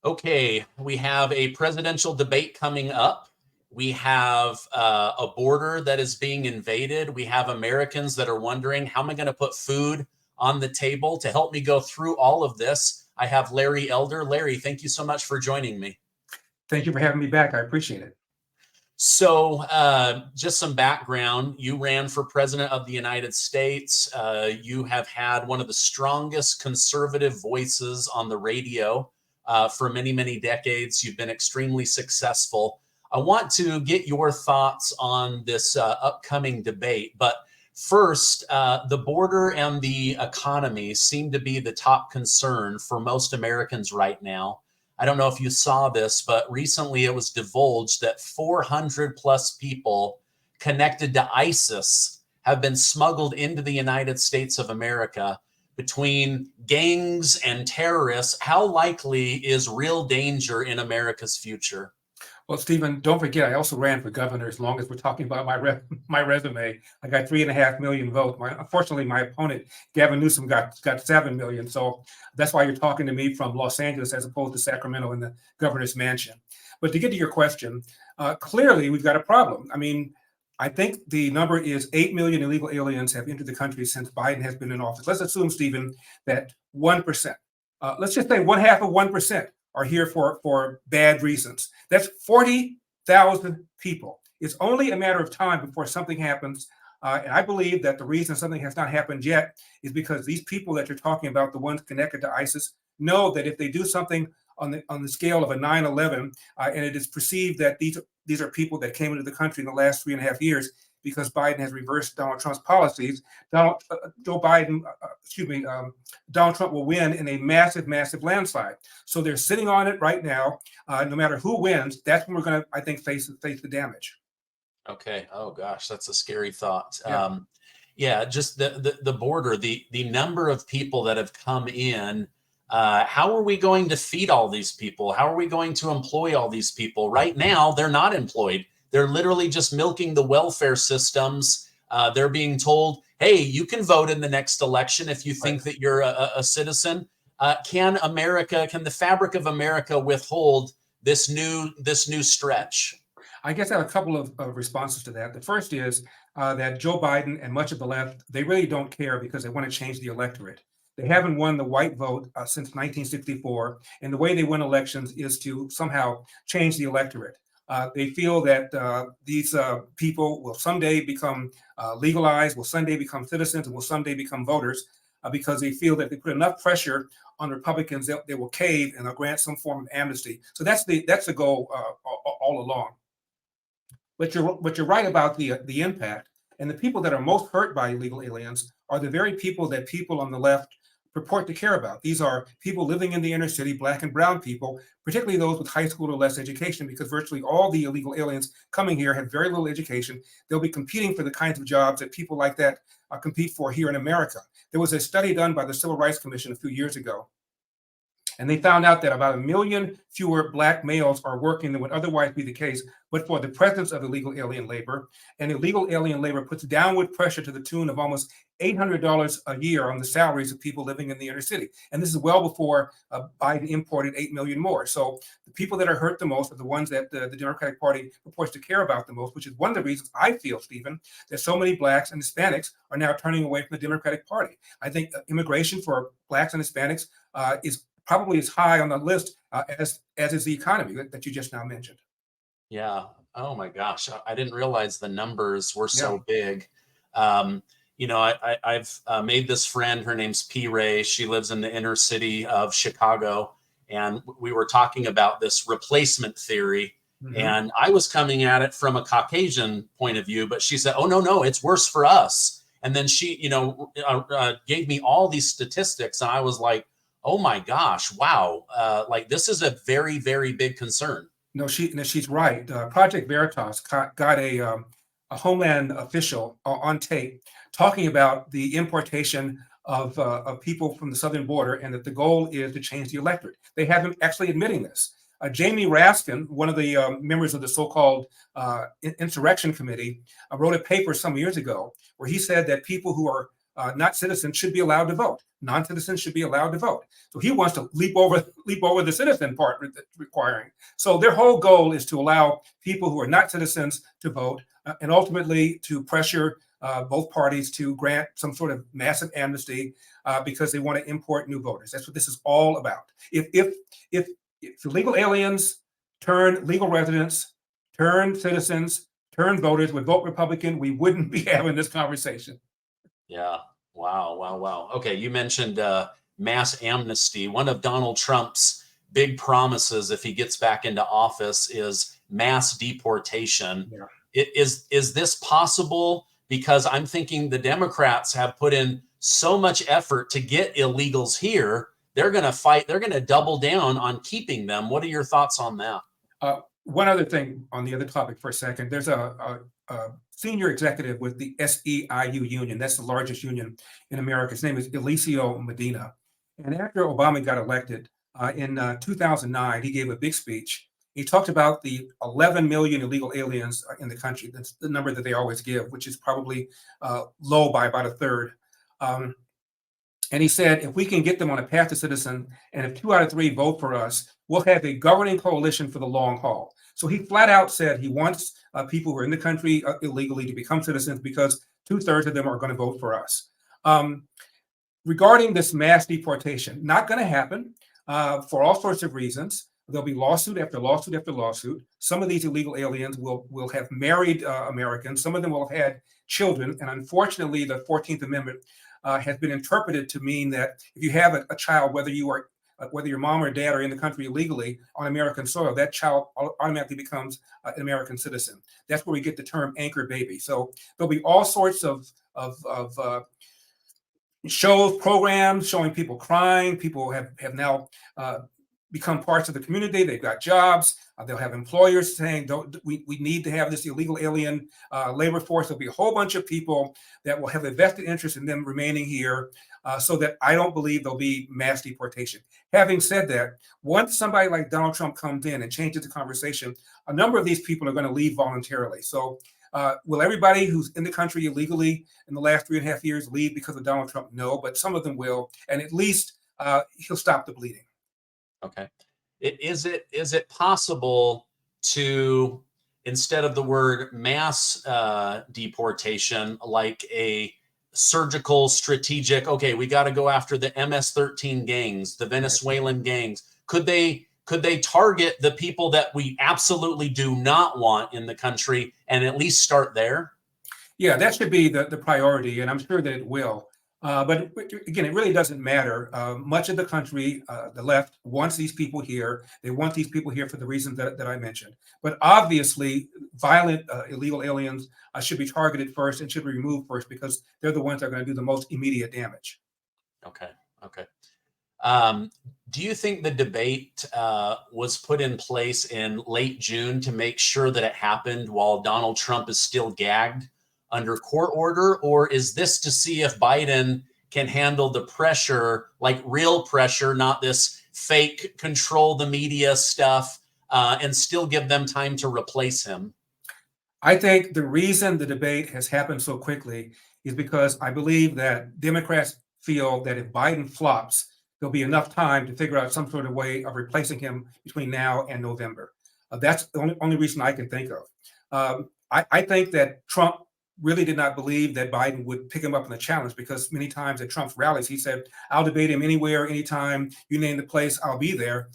Okay, we have a presidential debate coming up. We have a border that is being invaded. We have Americans that are wondering, how am I going to put food on the table? To help me go through all of this, I have Larry Elder. Larry, thank you so much for joining me. Thank you for having me back. I appreciate it. So, just some background. You ran for president of the United States. You have had one of the strongest conservative voices on the radio for many, many decades. You've been extremely successful. I want to get your thoughts on this upcoming debate. But first, the border and the economy seem to be the top concern for most Americans right now. I don't know if you saw this, but recently it was divulged that 400 plus people connected to ISIS have been smuggled into the United States of America. Between gangs and terrorists, how likely is real danger in America's future? Well, Stephen, don't forget, I also ran for governor. As long as we're talking about my resume, I got 3.5 million votes. Unfortunately, my opponent, Gavin Newsom, got 7 million. So that's why you're talking to me from Los Angeles as opposed to Sacramento in the governor's mansion. But to get to your question, clearly we've got a problem. I mean, I think the number is 8 million illegal aliens have entered the country since Biden has been in office. Let's assume, Stephen, that 1%, let's just say 1/2 of 1%. Are here for bad reasons. That's 40,000 people. It's only a matter of time before something happens. And I believe that the reason something has not happened yet is because these people that you're talking about, the ones connected to ISIS, know that if they do something on the scale of a 9/11, and it is perceived that these are people that came into the country in the last 3.5 years because Biden has reversed Donald Trump's policies, Donald Trump will win in a massive, massive landslide. So they're sitting on it right now. No matter who wins, that's when we're going to, I think, face the damage. Okay. Oh gosh, that's a scary thought. Yeah. Yeah, just the border, the number of people that have come in. How are we going to feed all these people? How are we going to employ all these people? Right now, they're not employed. They're literally just milking the welfare systems. They're being told, hey, you can vote in the next election if you think that you're a citizen. Can the fabric of America withhold this new stretch? I guess I have a couple of responses to that. The first is that Joe Biden and much of the left, they really don't care because they want to change the electorate. They haven't won the white vote since 1964. And the way they win elections is to somehow change the electorate. They feel that these people will someday become legalized, will someday become citizens, and will someday become voters because they feel that if they put enough pressure on Republicans, they will cave and they'll grant some form of amnesty. So that's the goal all along. But you're right about the impact. And the people that are most hurt by illegal aliens are the very people that people on the left purport to care about. These are people living in the inner city, Black and brown people, particularly those with high school or less education, because virtually all the illegal aliens coming here have very little education. They'll be competing for the kinds of jobs that people like that compete for here in America. There was a study done by the Civil Rights Commission a few years ago, and they found out that about 1 million fewer Black males are working than would otherwise be the case, but for the presence of illegal alien labor. And illegal alien labor puts downward pressure to the tune of almost $800 a year on the salaries of people living in the inner city. And this is well before Biden imported 8 million more. So the people that are hurt the most are the ones that the Democratic Party purports to care about the most, which is one of the reasons I feel, Stephen, that so many Blacks and Hispanics are now turning away from the Democratic Party. I think immigration for Blacks and Hispanics is probably as high on the list as is the economy that you just now mentioned. Yeah. Oh my gosh. I didn't realize the numbers were so big. I've made this friend. Her name's P. Ray. She lives in the inner city of Chicago. And we were talking about this replacement theory. Mm-hmm. And I was coming at it from a Caucasian point of view, but she said, oh, no, it's worse for us. And then she, gave me all these statistics. And I was like, oh my gosh, wow. This is a very, very big concern. No, she's right. Project Veritas got a Homeland official on tape talking about the importation of people from the southern border, and that the goal is to change the electorate. They have him actually admitting this. Jamie Raskin, one of the members of the so-called Insurrection Committee, wrote a paper some years ago where he said that people who are not citizens should be allowed to vote. Non-citizens should be allowed to vote. So he wants to leap over the citizen part requiring. So their whole goal is to allow people who are not citizens to vote, and ultimately to pressure both parties to grant some sort of massive amnesty because they want to import new voters. That's what this is all about. If illegal aliens turn legal residents, turn citizens, turn voters would vote Republican, we wouldn't be having this conversation. Yeah. Wow. Wow. Wow. Okay. You mentioned mass amnesty. One of Donald Trump's big promises, if he gets back into office, is mass deportation. Yeah. Is this possible? Because I'm thinking the Democrats have put in so much effort to get illegals here. They're going to fight. They're going to double down on keeping them. What are your thoughts on that? One other thing on the other topic for a second. There's a senior executive with the SEIU union. That's the largest union in America. His name is Eliseo Medina. And after Obama got elected in 2009, he gave a big speech. He talked about the 11 million illegal aliens in the country. That's the number that they always give, which is probably low by about a third. And he said, if we can get them on a path to citizen, and if 2 out of 3 vote for us, we'll have a governing coalition for the long haul. So he flat out said he wants people who are in the country illegally to become citizens because 2/3 of them are going to vote for us. Regarding this mass deportation, not going to happen for all sorts of reasons. There'll be lawsuit after lawsuit after lawsuit. Some of these illegal aliens will have married Americans. Some of them will have had children. And unfortunately, the 14th Amendment has been interpreted to mean that if you have a child, whether your mom or dad are in the country illegally on American soil, that child automatically becomes an American citizen. That's where we get the term anchor baby. So there'll be all sorts of shows, programs showing people crying. People have now become parts of the community. They've got jobs. They'll have employers saying, we need to have this illegal alien labor force. There'll be a whole bunch of people that will have a vested interest in them remaining here, so that I don't believe there'll be mass deportation. Having said that, once somebody like Donald Trump comes in and changes the conversation, a number of these people are going to leave voluntarily. So will everybody who's in the country illegally in the last 3.5 years leave because of Donald Trump? No, but some of them will. And at least he'll stop the bleeding. Okay. Is it possible to, instead of the word mass deportation, like a surgical, strategic, okay, we got to go after the MS-13 gangs, the Venezuelan gangs. Could they target the people that we absolutely do not want in the country and at least start there? Yeah, that should be the priority, and I'm sure that it will. But again, it really doesn't matter. Much of the country, the left, wants these people here. They want these people here for the reasons that I mentioned. But obviously, violent illegal aliens should be targeted first and should be removed first because they're the ones that are going to do the most immediate damage. Okay. Okay. Do you think the debate was put in place in late June to make sure that it happened while Donald Trump is still gagged under court order? Or is this to see if Biden can handle the pressure, like real pressure, not this fake control the media stuff, and still give them time to replace him? I think the reason the debate has happened so quickly is because I believe that Democrats feel that if Biden flops, there'll be enough time to figure out some sort of way of replacing him between now and November. That's the only reason I can think of. I think that Trump really did not believe that Biden would pick him up in the challenge because many times at Trump's rallies, he said, I'll debate him anywhere, anytime, you name the place, I'll be there.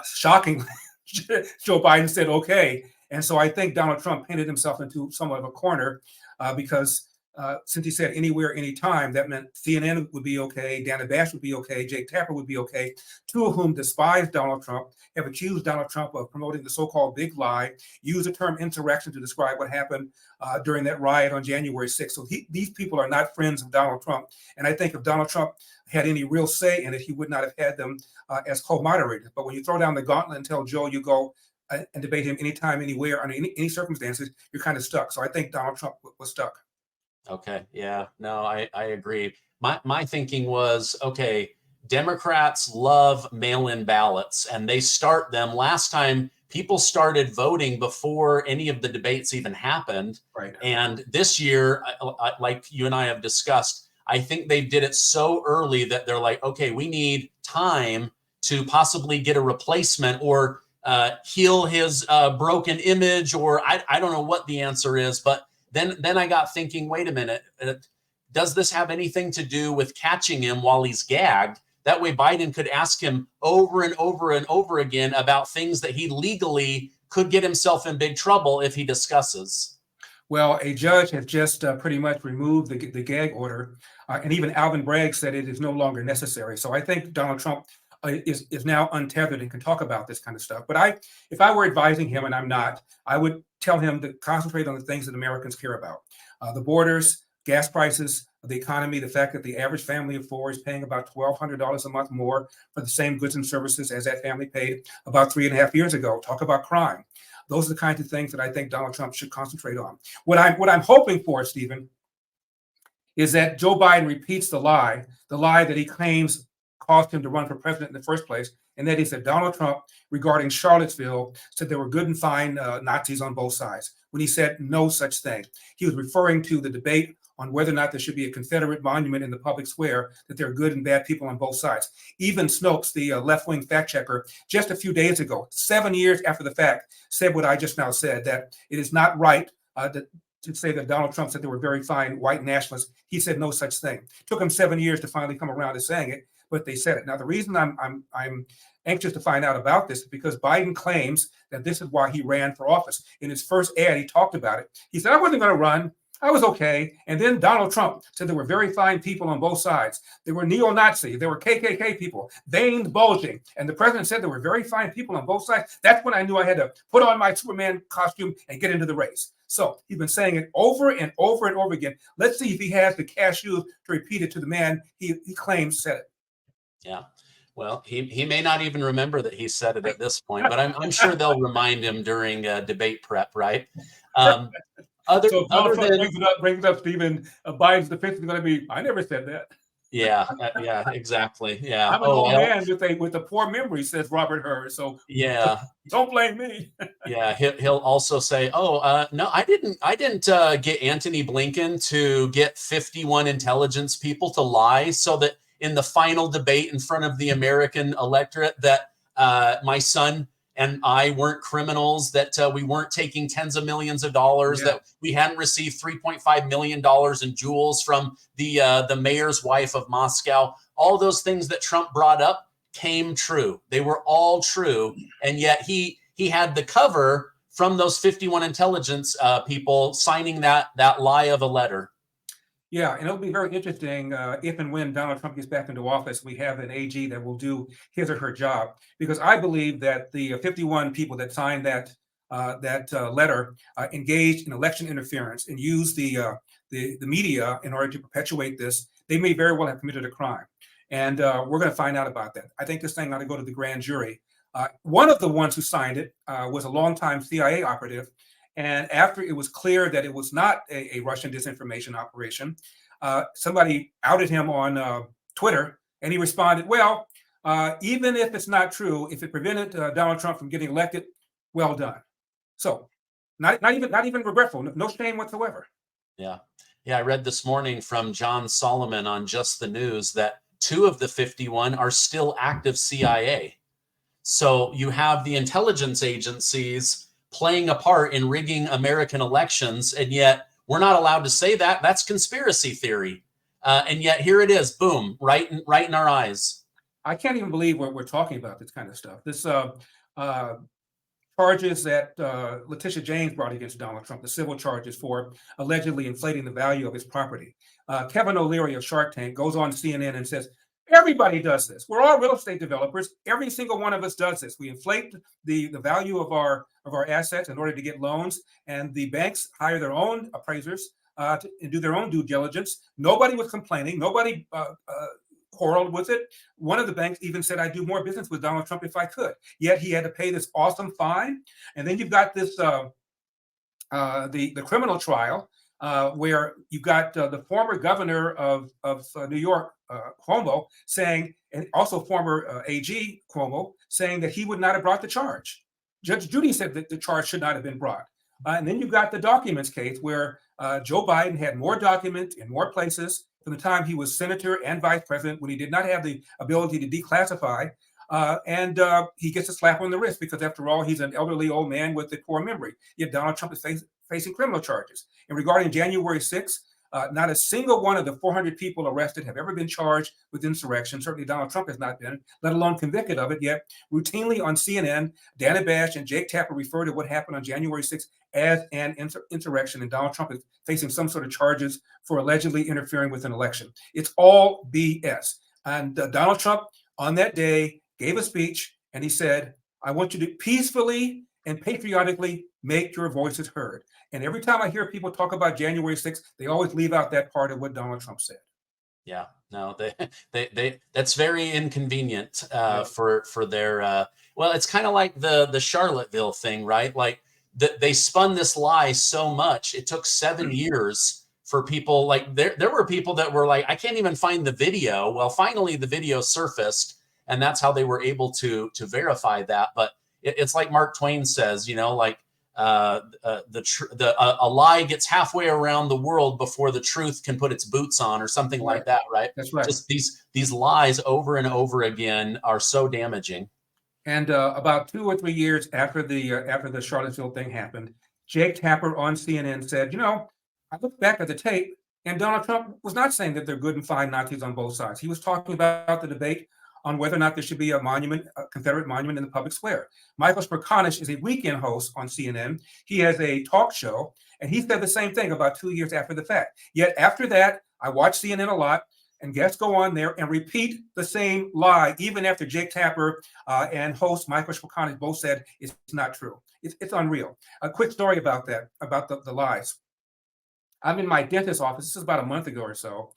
Shockingly, Joe Biden said, okay. And so I think Donald Trump painted himself into somewhat of a corner because since he said anywhere, anytime, that meant CNN would be okay, Dana Bash would be okay, Jake Tapper would be okay, 2 of whom despise Donald Trump, have accused Donald Trump of promoting the so-called big lie, use the term insurrection to describe what happened during that riot on January 6th. So these people are not friends of Donald Trump. And I think if Donald Trump had any real say in it, he would not have had them as co-moderators. But when you throw down the gauntlet and tell Joe you go and debate him anytime, anywhere, under any circumstances, you're kind of stuck. So I think Donald Trump was stuck. Okay. Yeah. No, I agree. My thinking was, okay, Democrats love mail-in ballots and they start them. Last time people started voting before any of the debates even happened. Right. And this year, like you and I have discussed, I think they did it so early that they're like, okay, we need time to possibly get a replacement or heal his broken image, or I don't know what the answer is. But then I got thinking, wait a minute, does this have anything to do with catching him while he's gagged? That way Biden could ask him over and over and over again about things that he legally could get himself in big trouble if he discusses. Well, a judge has just pretty much removed the gag order, and even Alvin Bragg said it is no longer necessary. So I think Donald Trump is now untethered and can talk about this kind of stuff. But if I were advising him, and I'm not, I would tell him to concentrate on the things that Americans care about: the borders, gas prices, the economy, the fact that the average family of four is paying about $1,200 a month more for the same goods and services as that family paid about 3.5 years ago. Talk about crime. Those are the kinds of things that I think Donald Trump should concentrate on. What I'm hoping for, Stephen, is that Joe Biden repeats the lie that he claims caused him to run for president in the first place, and that is that Donald Trump, regarding Charlottesville, said there were good and fine Nazis on both sides, when he said no such thing. He was referring to the debate on whether or not there should be a Confederate monument in the public square, that there are good and bad people on both sides. Even Snopes, the left-wing fact checker, just a few days ago, 7 years after the fact, said what I just now said, that it is not right to say that Donald Trump said there were very fine white nationalists. He said no such thing. It took him 7 years to finally come around to saying it, but they said it. Now, the reason I'm anxious to find out about this is because Biden claims that this is why he ran for office. In his first ad, he talked about it. He said, I wasn't going to run. I was okay. And then Donald Trump said there were very fine people on both sides. There were neo-Nazi, there were KKK people, veins bulging. And the president said there were very fine people on both sides. That's when I knew I had to put on my Superman costume and get into the race. So he's been saying it over and over and over again. Let's see if he has the cashews to repeat it to the man he claims said it. Yeah. Well, he may not even remember that he said it at this point, but I'm sure they'll remind him during debate prep, right? So if Donald Trump brings it up, Stephen, Biden's defense is going to be, I never said that. Yeah, exactly. Yeah. I'm an old man with a poor memory, says Robert Hur. So yeah, don't blame me. Yeah, he'll also say, "Oh, no, I didn't get Antony Blinken to get 51 intelligence people to lie so that in the final debate in front of the American electorate that my son and I weren't criminals, that we weren't taking tens of millions of dollars, that we hadn't received $3.5 million in jewels from the mayor's wife of Moscow." All those things that Trump brought up came true. They were all true, and yet he had the cover from those 51 intelligence people signing that lie of a letter. Yeah, and it'll be very interesting if and when Donald Trump gets back into office, we have an AG that will do his or her job. Because I believe that the 51 people that signed that letter engaged in election interference and used the media in order to perpetuate this. They may very well have committed a crime, and we're going to find out about that. I think this thing ought to go to the grand jury. One of the ones who signed it was a longtime CIA operative. And after it was clear that it was not a Russian disinformation operation, somebody outed him on Twitter, and he responded, well, even if it's not true, if it prevented Donald Trump from getting elected, well done. So not even regretful, no shame whatsoever. Yeah. I read this morning from John Solomon on Just the News that 2 of the 51 are still active CIA. So you have the intelligence agencies playing a part in rigging American elections, and yet we're not allowed to say that. That's conspiracy theory. And yet here it is, boom, right in our eyes. I can't even believe we're talking about this kind of stuff. This charges that Letitia James brought against Donald Trump, the civil charges for allegedly inflating the value of his property. Kevin O'Leary of Shark Tank goes on CNN and says, everybody does this. We're all real estate developers. Every single one of us does this. We inflate the value of our assets in order to get loans, and the banks hire their own appraisers and do their own due diligence. Nobody was complaining. Nobody quarreled with it. One of the banks even said, I'd do more business with Donald Trump if I could. Yet he had to pay this awesome fine. And then you've got this the criminal trial where you've got the former governor of New York, Cuomo, saying, and also former AG Cuomo, saying that he would not have brought the charge. Judge Judy said that the charge should not have been brought. And then you've got the documents case where Joe Biden had more documents in more places from the time he was senator and vice president when he did not have the ability to declassify. And he gets a slap on the wrist because, after all, he's an elderly old man with a poor memory. Yet Donald Trump is facing criminal charges. And regarding January 6th, not a single one of the 400 people arrested have ever been charged with insurrection. Certainly Donald Trump has not been, let alone convicted of it. Yet routinely on CNN, Dana Bash and Jake Tapper refer to what happened on January 6th as an insurrection, and Donald Trump is facing some sort of charges for allegedly interfering with an election. It's all BS. And Donald Trump, on that day, gave a speech, and he said, I want you to peacefully and patriotically make your voices heard. And every time I hear people talk about January 6th, they always leave out that part of what Donald Trump said. Yeah, no, they that's very inconvenient for their well, it's kind of like the Charlottesville thing, right? Like they spun this lie so much, it took 7 years for people. Like there were people that were like, I can't even find the video. Well, finally the video surfaced, and that's how they were able to verify that. But it's like Mark Twain says, you know, like a lie gets halfway around the world before the truth can put its boots on, or something like that, right? That's right. Just these lies over and over again are so damaging. And about 2 or 3 years after the Charlottesville thing happened, Jake Tapper on CNN said, you know, I looked back at the tape, and Donald Trump was not saying that they're good and fine Nazis on both sides. He was talking about the debate on whether or not there should be a monument, a Confederate monument in the public square. Michael Smerconish is a weekend host on CNN. He has a talk show, and he said the same thing about 2 years after the fact. Yet after that, I watch CNN a lot, and guests go on there and repeat the same lie, even after Jake Tapper and host Michael Smerconish both said it's not true. It's unreal. A quick story about that, about the lies. I'm in my dentist's office. This is about a month ago or so.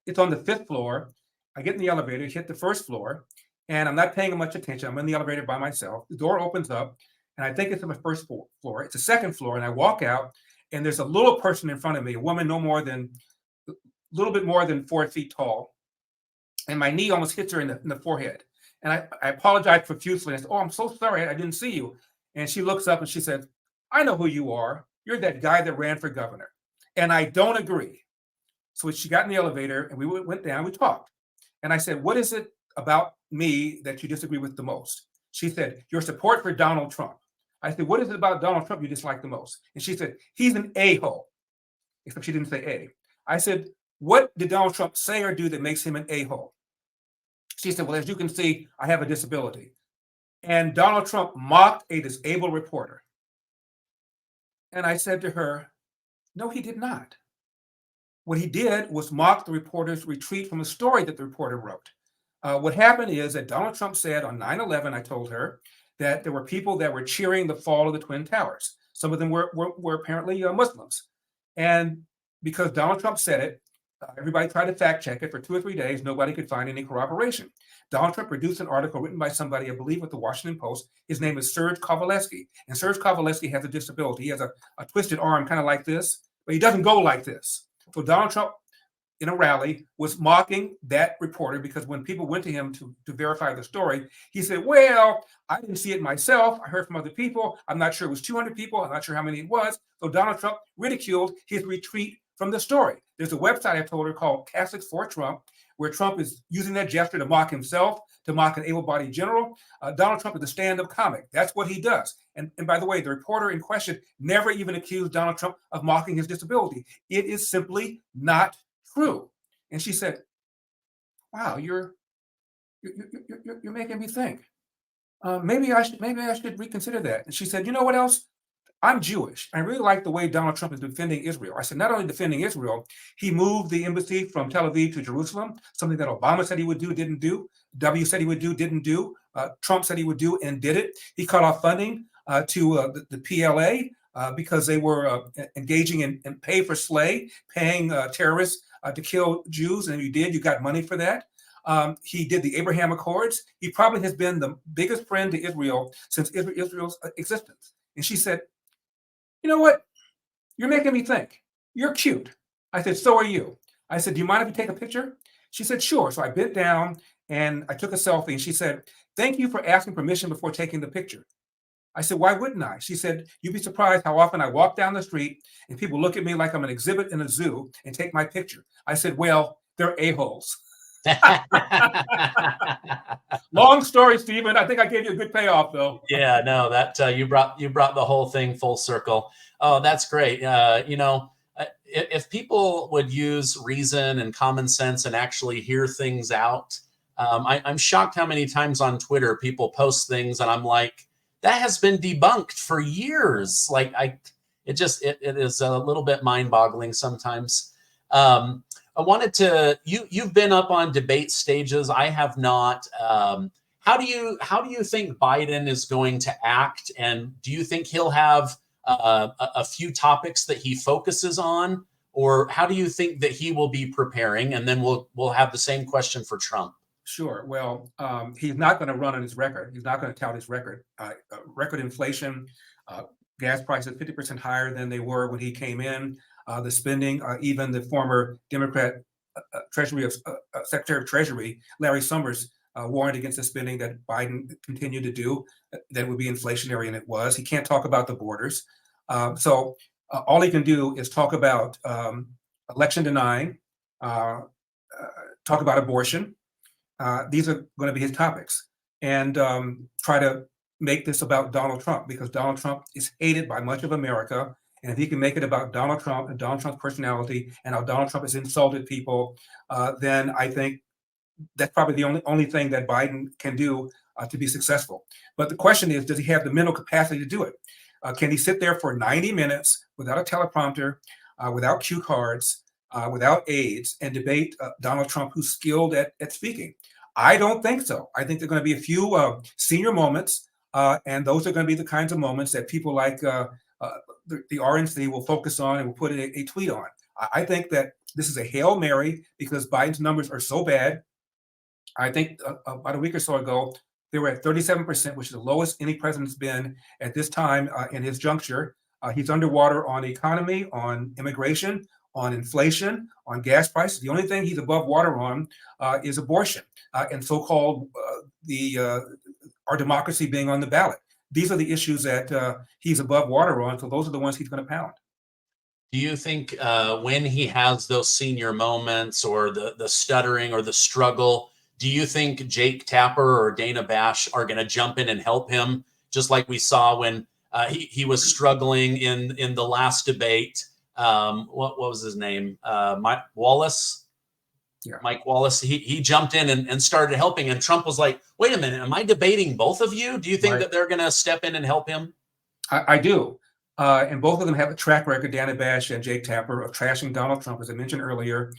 It's on the 5th floor. I get in the elevator, hit the 1st floor, and I'm not paying much attention. I'm in the elevator by myself. The door opens up, and I think it's on the 1st floor. It's the 2nd floor, and I walk out, and there's a little person in front of me, a woman a little bit more than 4 feet tall, and my knee almost hits her in the forehead. And I apologize profusely. I said, oh, I'm so sorry. I didn't see you. And she looks up, and she said, I know who you are. You're that guy that ran for governor. And I don't agree. So she got in the elevator, and we went down, we talked. And I said, what is it about me that you disagree with the most? She said, your support for Donald Trump. I said, what is it about Donald Trump you dislike the most? And she said, he's an a-hole. Except she didn't say A. I said, what did Donald Trump say or do that makes him an a-hole? She said, well, as you can see, I have a disability. And Donald Trump mocked a disabled reporter. And I said to her, no, he did not. What he did was mock the reporter's retreat from a story that the reporter wrote. What happened is that Donald Trump said on 9/11, I told her, that there were people that were cheering the fall of the Twin Towers. Some of them were apparently Muslims. And because Donald Trump said it, everybody tried to fact check it for 2 or 3 days. Nobody could find any corroboration. Donald Trump produced an article written by somebody, I believe, with the Washington Post. His name is Serge Kovaleski. And Serge Kovaleski has a disability. He has a twisted arm kind of like this, but he doesn't go like this. So Donald Trump, in a rally, was mocking that reporter because when people went to him to verify the story, he said, well, I didn't see it myself. I heard from other people. I'm not sure it was 200 people. I'm not sure how many it was. So Donald Trump ridiculed his retreat from the story. There's a website I told her called Catholics for Trump, where Trump is using that gesture to mock himself, to mock an able-bodied general. Donald Trump is a stand-up comic. That's what he does. And by the way, the reporter in question never even accused Donald Trump of mocking his disability. It is simply not true. And she said, wow, you're making me think. Maybe I should reconsider that. And she said, you know what else? I'm Jewish. I really like the way Donald Trump is defending Israel. I said, not only defending Israel, he moved the embassy from Tel Aviv to Jerusalem, something that Obama said he would do, didn't do. W said he would do, didn't do. Trump said he would do and did it. He cut off funding to the PLA because they were engaging in pay for slay, paying terrorists to kill Jews. And if you did, you got money for that. He did the Abraham Accords. He probably has been the biggest friend to Israel since Israel's existence. And she said, you know what? You're making me think. You're cute. I said, so are you. I said, do you mind if we take a picture? She said, sure. So I bent down and I took a selfie. And she said, thank you for asking permission before taking the picture. I said, why wouldn't I? She said, you'd be surprised how often I walk down the street and people look at me like I'm an exhibit in a zoo and take my picture. I said, well, they're a-holes. Long story, Stephen. I think I gave you a good payoff, though. Yeah, no, that you brought the whole thing full circle. Oh, that's great. If people would use reason and common sense and actually hear things out, I'm shocked how many times on Twitter people post things and I'm like, that has been debunked for years. Like it is a little bit mind-boggling sometimes. I wanted to you've been up on debate stages. I have not. How do you think Biden is going to act, and do you think he'll have a few topics that he focuses on, or how do you think that he will be preparing? And then we'll have the same question for Trump. Sure. Well, he's not going to run on his record. He's not going to tout his record. Record inflation, gas prices 50% higher than they were when he came in. The spending, even the former Democrat Secretary of Treasury, Larry Summers, warned against the spending that Biden continued to do that would be inflationary, and it was. He can't talk about the borders. So all he can do is talk about election denying, talk about abortion. These are going to be his topics, and try to make this about Donald Trump, because Donald Trump is hated by much of America. And if he can make it about Donald Trump and Donald Trump's personality and how Donald Trump has insulted people, then I think that's probably the only thing that Biden can do to be successful. But the question is, does he have the mental capacity to do it? Can he sit there for 90 minutes without a teleprompter, without cue cards, without aides, and debate Donald Trump, who's skilled at speaking? I don't think so. I think there are going to be a few senior moments, and those are going to be the kinds of moments that people like the RNC will focus on and will put a tweet on. I think that this is a Hail Mary because Biden's numbers are so bad. I think about a week or so ago, they were at 37%, which is the lowest any president's been at this time in his juncture. He's underwater on economy, on immigration, on inflation, on gas prices. The only thing he's above water on is abortion and so-called our democracy being on the ballot. These are the issues that he's above water on. So those are the ones he's going to pound. Do you think when he has those senior moments or the stuttering or the struggle, do you think Jake Tapper or Dana Bash are going to jump in and help him, just like we saw when he was struggling in the last debate? What was his name? Mike Wallace. Yeah. Mike Wallace. He jumped in and started helping, and Trump was like, "Wait a minute, am I debating both of you? Do you think that they're going to step in and help him?" I do. And both of them have a track record, Dana Bash and Jake Tapper, of trashing Donald Trump, as I mentioned earlier.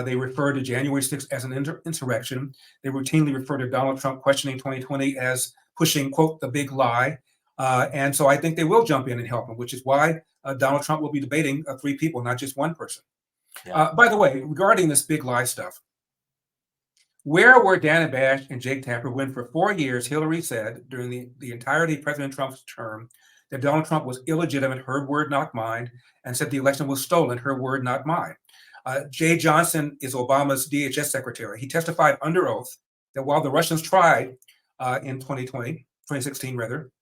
They refer to January 6th as an insurrection. They routinely refer to Donald Trump questioning 2020 as pushing, quote, the big lie. And so I think they will jump in and help him, which is why Donald Trump will be debating three people, not just one person. Yeah. By the way, regarding this big lie stuff, where were Dana Bash and Jake Tapper when for 4 years Hillary said during the entirety of President Trump's term that Donald Trump was illegitimate, her word, not mine, and said the election was stolen, her word, not mine? Jay Johnson is Obama's DHS secretary. He testified under oath that while the Russians tried in 2016 rather,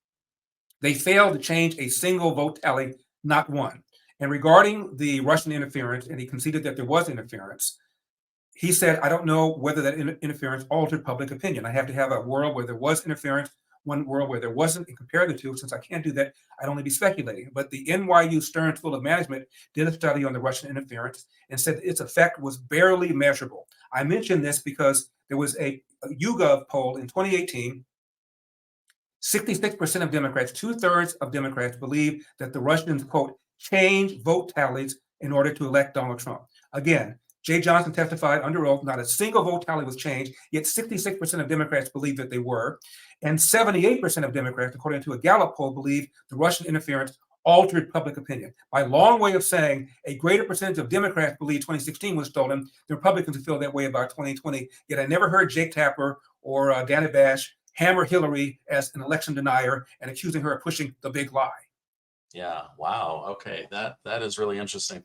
they failed to change a single vote tally, not one. And regarding the Russian interference, and he conceded that there was interference, he said, I don't know whether that interference altered public opinion. I have to have a world where there was interference, one world where there wasn't, and compare the two. Since I can't do that, I'd only be speculating. But the NYU Stern School of Management did a study on the Russian interference and said its effect was barely measurable. I mention this because there was a YouGov poll in 2018. 66% of Democrats, 2/3 of Democrats, believe that the Russians, quote, changed vote tallies in order to elect Donald Trump. Again, Jay Johnson testified under oath, not a single vote tally was changed, yet 66% of Democrats believe that they were. And 78% of Democrats, according to a Gallup poll, believe the Russian interference altered public opinion. By a long way of saying a greater percentage of Democrats believe 2016 was stolen, the Republicans feel that way about 2020. Yet I never heard Jake Tapper or Dana Bash hammer Hillary as an election denier and accusing her of pushing the big lie. Yeah. Wow. Okay. That is really interesting.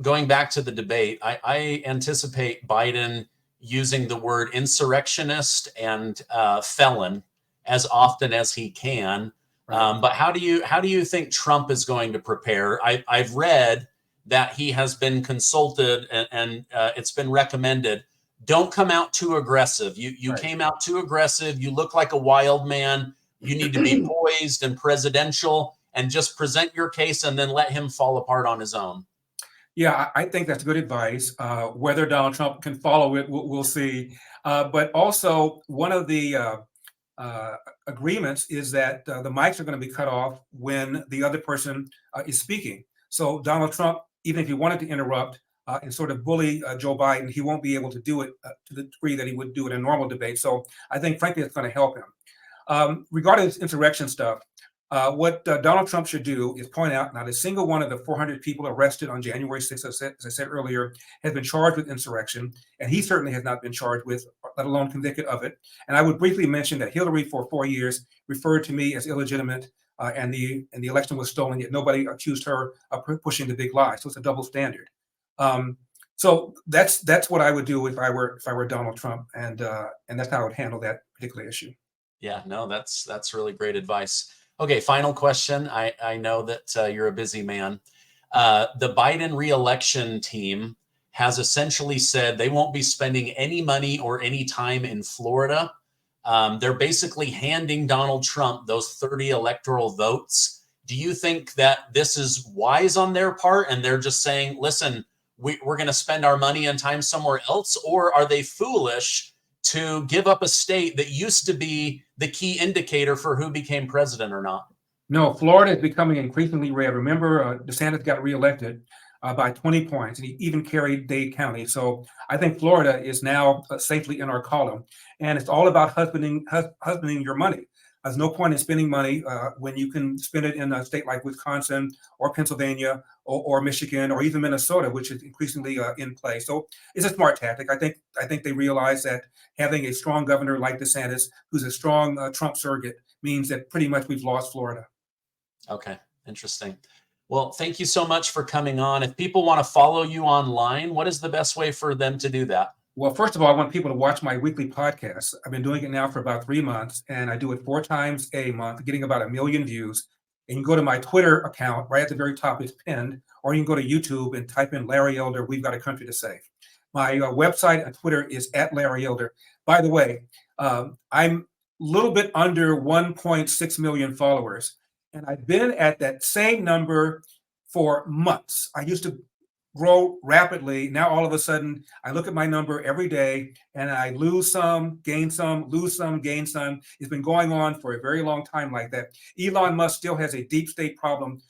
Going back to the debate, I anticipate Biden using the word insurrectionist and felon as often as he can. Right. But how do you think Trump is going to prepare? I've read that he has been consulted and it's been recommended, don't come out too aggressive. You Right. came out too aggressive. You look like a wild man. You need to be poised and presidential and just present your case and then let him fall apart on his own. Yeah, I think that's good advice. Whether Donald Trump can follow it, we'll see. But also, one of the uh, agreements is that the mics are going to be cut off when the other person is speaking. So Donald Trump, even if he wanted to interrupt and sort of bully Joe Biden, he won't be able to do it to the degree that he would do it in a normal debate. So I think, frankly, it's going to help him. Regarding this insurrection stuff, what Donald Trump should do is point out not a single one of the 400 people arrested on January 6th, as I said earlier, has been charged with insurrection, and he certainly has not been charged with, let alone convicted of it. And I would briefly mention that Hillary, for 4 years, referred to me as illegitimate, and the election was stolen. Yet nobody accused her of pushing the big lie. So it's a double standard. So that's what I would do if I were Donald Trump, and that's how I would handle that particular issue. Yeah, no, that's really great advice. Okay, final question. I know that you're a busy man. The Biden reelection team has essentially said they won't be spending any money or any time in Florida. They're basically handing Donald Trump those 30 electoral votes. Do you think that this is wise on their part and they're just saying, listen, we're going to spend our money and time somewhere else? Or are they foolish to give up a state that used to be the key indicator for who became president or not? No, Florida is becoming increasingly red. Remember, DeSantis got reelected by 20 points, and he even carried Dade County. So I think Florida is now safely in our column, and it's all about husbanding your money. There's no point in spending money when you can spend it in a state like Wisconsin or Pennsylvania or Michigan or even Minnesota, which is increasingly in play. So it's a smart tactic. I think they realize that having a strong governor like DeSantis, who's a strong Trump surrogate, means that pretty much we've lost Florida. Okay, interesting. Well, thank you so much for coming on. If people want to follow you online, what is the best way for them to do that? Well, first of all, I want people to watch my weekly podcast. I've been doing it now for about 3 months, and I do it 4 times a month, getting about 1 million views. And you can go to my Twitter account, right at the very top, it's pinned, or you can go to YouTube and type in Larry Elder, We've Got a Country to Save. My website and Twitter is at Larry Elder. By the way, I'm a little bit under 1.6 million followers, and I've been at that same number for months. I used to grow rapidly. Now, all of a sudden, I look at my number every day and I lose some, gain some, lose some, gain some. It's been going on for a very long time like that. Elon Musk still has a deep state problem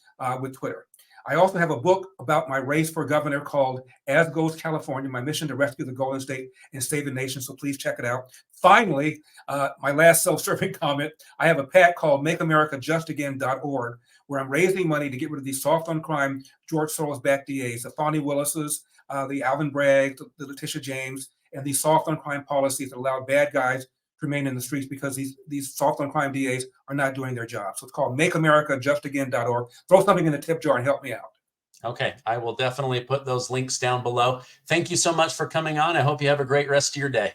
with Twitter. I also have a book about my race for governor called As Goes California, My Mission to Rescue the Golden State and Save the Nation. So please check it out. Finally, my last self-serving comment, I have a PAC called MakeAmericaJustAgain.org, where I'm raising money to get rid of these soft on crime George Soros-backed DAs, the Fonnie Willises, the Alvin Bragg, the Letitia James, and these soft on crime policies that allow bad guys to remain in the streets because these soft on crime DAs are not doing their job. So it's called MakeAmericaJustAgain.org. Throw something in the tip jar and help me out. Okay, I will definitely put those links down below. Thank you so much for coming on. I hope you have a great rest of your day.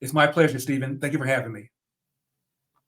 It's my pleasure, Stephen. Thank you for having me.